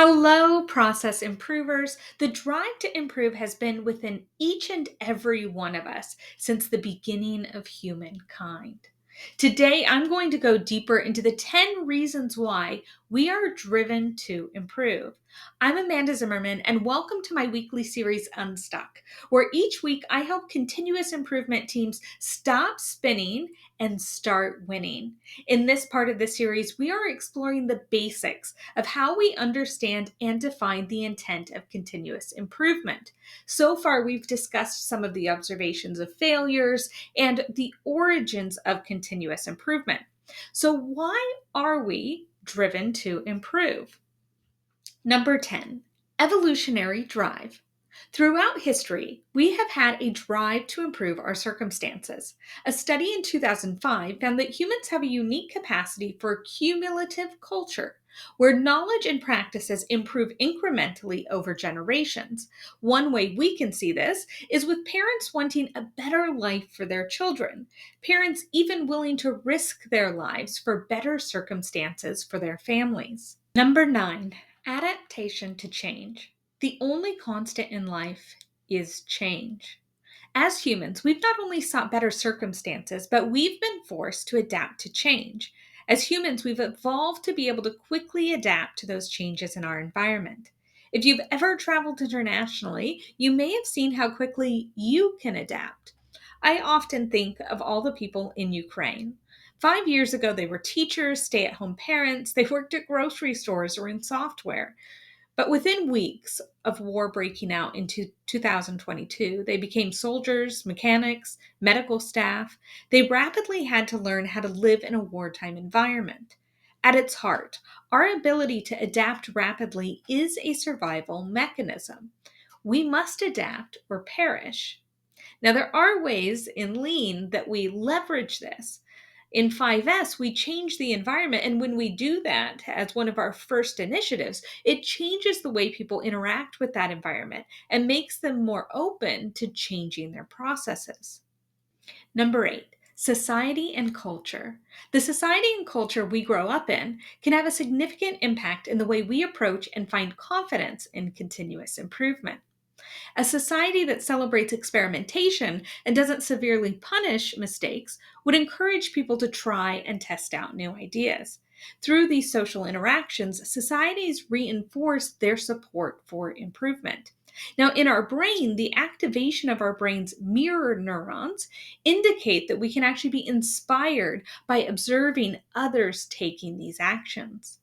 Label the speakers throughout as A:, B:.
A: Hello, process improvers. The drive to improve has been within each and every one of us since the beginning of humankind. Today, I'm going to go deeper into the 10 reasons why we are driven to improve. I'm Amanda Zimmerman, and welcome to my weekly series, Unstuck, where each week I help continuous improvement teams stop spinning and start winning. In this part of the series, we are exploring the basics of how we understand and define the intent of continuous improvement. So far, we've discussed some of the observations of failures and the origins of continuous improvement. So, why are we driven to improve? Number 10, evolutionary drive. Throughout history, we have had a drive to improve our circumstances. A study in 2005 found that humans have a unique capacity for cumulative culture, where knowledge and practices improve incrementally over generations. One way we can see this is with parents wanting a better life for their children, parents even willing to risk their lives for better circumstances for their families. Number 9, adaptation to change. The only constant in life is change. As humans, we've not only sought better circumstances, but we've been forced to adapt to change. As humans, we've evolved to be able to quickly adapt to those changes in our environment. If you've ever traveled internationally, you may have seen how quickly you can adapt. I often think of all the people in Ukraine. 5 years ago, they were teachers, stay at home parents, they worked at grocery stores or in software. But within weeks of war breaking out in 2022, they became soldiers, mechanics, medical staff. They rapidly had to learn how to live in a wartime environment. At its heart, our ability to adapt rapidly is a survival mechanism. We must adapt or perish. Now, there are ways in Lean that we leverage this. In 5S, we change the environment, and when we do that as one of our first initiatives, it changes the way people interact with that environment and makes them more open to changing their processes. Number 8, society and culture. The society and culture we grow up in can have a significant impact in the way we approach and find confidence in continuous improvement. A society that celebrates experimentation and doesn't severely punish mistakes would encourage people to try and test out new ideas. Through these social interactions, societies reinforce their support for improvement. Now, in our brain, the activation of our brain's mirror neurons indicate that we can actually be inspired by observing others taking these actions.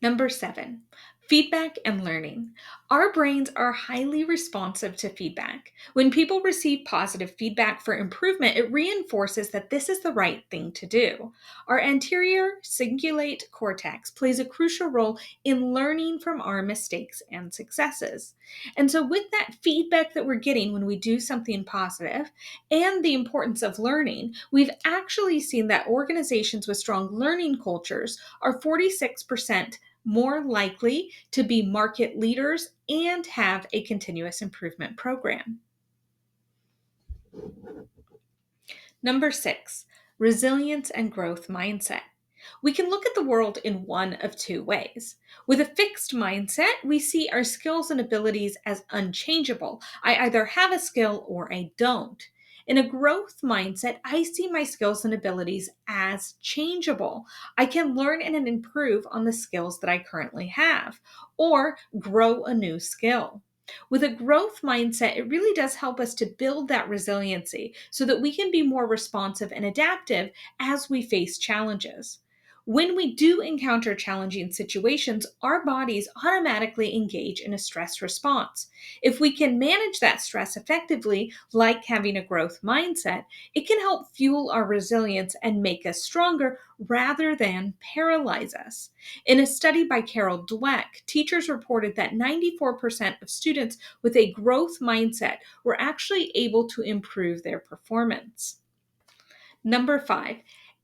A: Number 7, feedback and learning. Our brains are highly responsive to feedback. When people receive positive feedback for improvement, it reinforces that this is the right thing to do. Our anterior cingulate cortex plays a crucial role in learning from our mistakes and successes. And so, with that feedback that we're getting when we do something positive and the importance of learning, we've actually seen that organizations with strong learning cultures are 46% more likely to be market leaders and have a continuous improvement program. Number 6, resilience and growth mindset. We can look at the world in one of two ways. With a fixed mindset, we see our skills and abilities as unchangeable. I either have a skill or I don't. In a growth mindset, I see my skills and abilities as changeable. I can learn and improve on the skills that I currently have, or grow a new skill. With a growth mindset, it really does help us to build that resiliency so that we can be more responsive and adaptive as we face challenges. When we do encounter challenging situations, our bodies automatically engage in a stress response. If we can manage that stress effectively, like having a growth mindset, it can help fuel our resilience and make us stronger rather than paralyze us. In a study by Carol Dweck, teachers reported that 94% of students with a growth mindset were actually able to improve their performance. Number 5,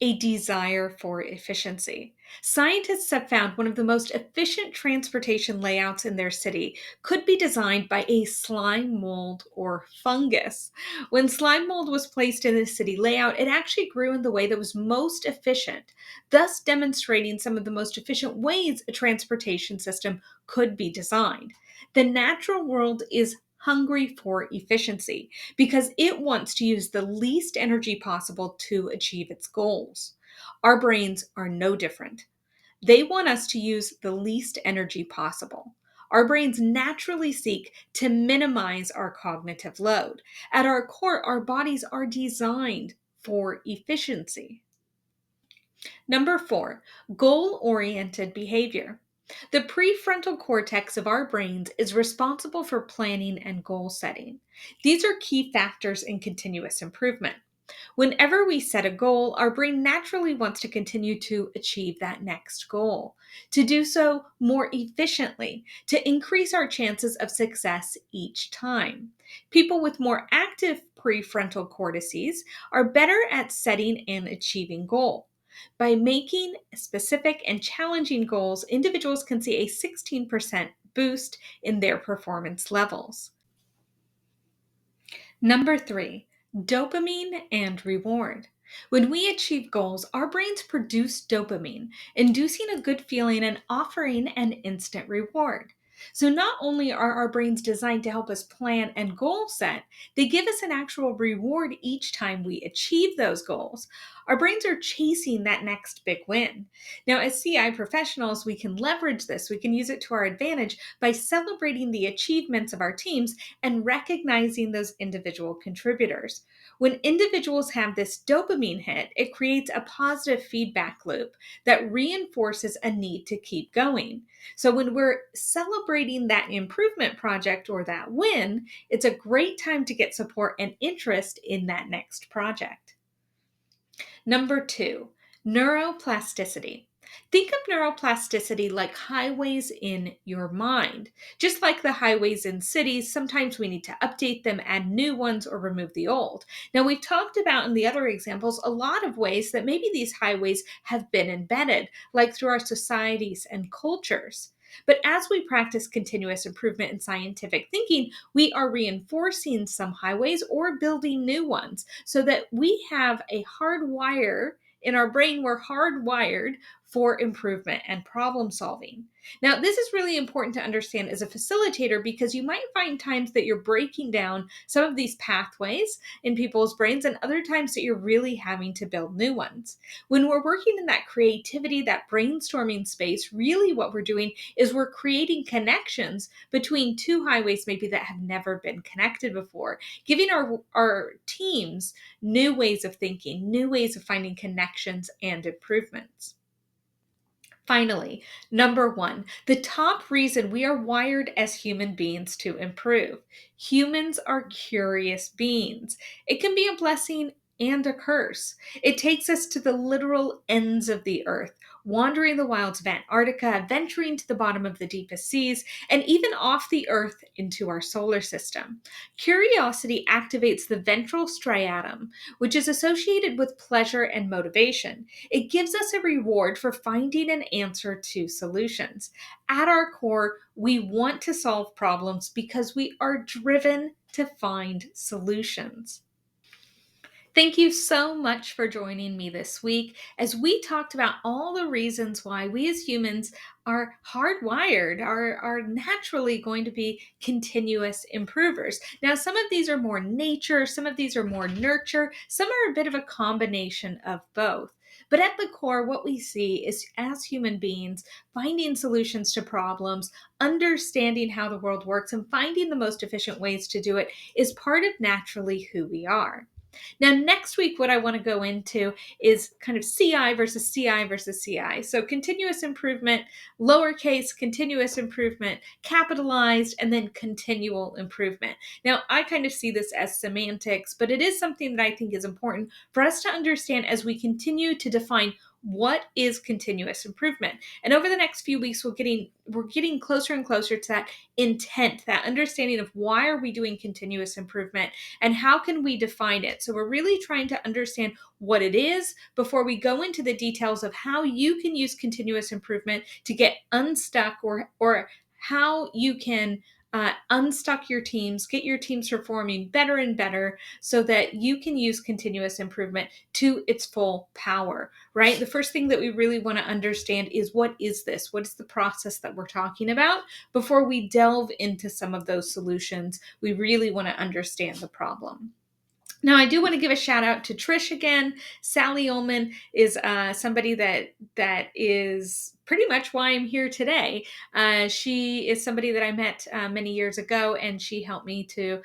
A: A desire for efficiency. Scientists have found one of the most efficient transportation layouts in their city could be designed by a slime mold or fungus. When slime mold was placed in the city layout, it actually grew in the way that was most efficient, thus demonstrating some of the most efficient ways a transportation system could be designed. The natural world is hungry for efficiency because it wants to use the least energy possible to achieve its goals. Our brains are no different. They want us to use the least energy possible. Our brains naturally seek to minimize our cognitive load. At our core, our bodies are designed for efficiency. Number 4, goal oriented behavior. The prefrontal cortex of our brains is responsible for planning and goal setting. These are key factors in continuous improvement. Whenever we set a goal, our brain naturally wants to continue to achieve that next goal, to do so more efficiently, to increase our chances of success each time. People with more active prefrontal cortices are better at setting and achieving goals. By making specific and challenging goals, individuals can see a 16% boost in their performance levels. Number 3, dopamine and reward. When we achieve goals, our brains produce dopamine, inducing a good feeling and offering an instant reward. So, not only are our brains designed to help us plan and goal set, they give us an actual reward each time we achieve those goals. Our brains are chasing that next big win. Now, as CI professionals, we can leverage this. We can use it to our advantage by celebrating the achievements of our teams and recognizing those individual contributors. When individuals have this dopamine hit, it creates a positive feedback loop that reinforces a need to keep going. So when we're celebrating that improvement project or that win, it's a great time to get support and interest in that next project. Number 2, neuroplasticity. Think of neuroplasticity like highways in your mind. Just like the highways in cities, sometimes we need to update them, add new ones, or remove the old. Now, we've talked about in the other examples a lot of ways that maybe these highways have been embedded, like through our societies and cultures. But as we practice continuous improvement in scientific thinking, we are reinforcing some highways or building new ones so that we have a hardwire in our brain. We're hardwired for improvement and problem solving. Now, this is really important to understand as a facilitator because you might find times that you're breaking down some of these pathways in people's brains and other times that you're really having to build new ones. When we're working in that creativity, that brainstorming space, really what we're doing is we're creating connections between two highways maybe that have never been connected before, giving our teams new ways of thinking, new ways of finding connections and improvements. Finally, number 1, the top reason we are wired as human beings to improve. Humans are curious beings. It can be a blessing and a curse. It takes us to the literal ends of the earth, wandering the wilds of Antarctica, venturing to the bottom of the deepest seas, and even off the earth into our solar system. Curiosity activates the ventral striatum, which is associated with pleasure and motivation. It gives us a reward for finding an answer to solutions. At our core, we want to solve problems because we are driven to find solutions. Thank you so much for joining me this week as we talked about all the reasons why we as humans are hardwired, are naturally going to be continuous improvers. Now, some of these are more nature, some of these are more nurture, some are a bit of a combination of both. But at the core, what we see is as human beings, finding solutions to problems, understanding how the world works, and finding the most efficient ways to do it is part of naturally who we are. Now, next week, what I want to go into is kind of CI versus CI versus CI. So continuous improvement, lowercase, continuous improvement, capitalized, and then continual improvement. Now, I kind of see this as semantics, but it is something that I think is important for us to understand as we continue to define what is continuous improvement? And over the next few weeks, we're getting closer and closer to that intent, that understanding of why are we doing continuous improvement and how can we define it. So we're really trying to understand what it is before we go into the details of how you can use continuous improvement to get unstuck, or how you can unstuck your teams, get your teams performing better and better so that you can use continuous improvement to its full power, right? The first thing that we really want to understand is, what is this? What is the process that we're talking about? Before we delve into some of those solutions, we really want to understand the problem. Now, I do want to give a shout out to Trish again. Sally Ullman is somebody that is pretty much why I'm here today. She is somebody that I met many years ago, and she helped me to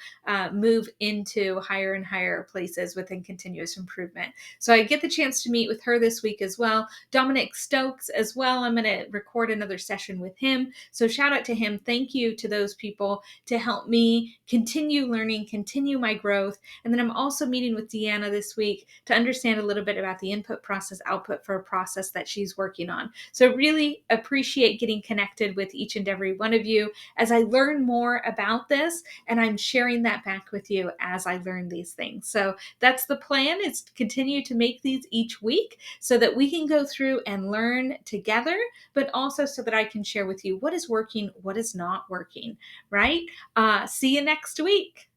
A: move into higher and higher places within continuous improvement. So I get the chance to meet with her this week as well. Dominic Stokes as well. I'm going to record another session with him. So shout out to him. Thank you to those people to help me continue learning, continue my growth. And then I'm also meeting with Deanna this week to understand a little bit about the input process output for a process that she's working on. So really appreciate getting connected with each and every one of you as I learn more about this, and I'm sharing that back with you as I learn these things. So that's the plan, is to continue to make these each week so that we can go through and learn together, but also so that I can share with you what is working, what is not working, right? See you next week.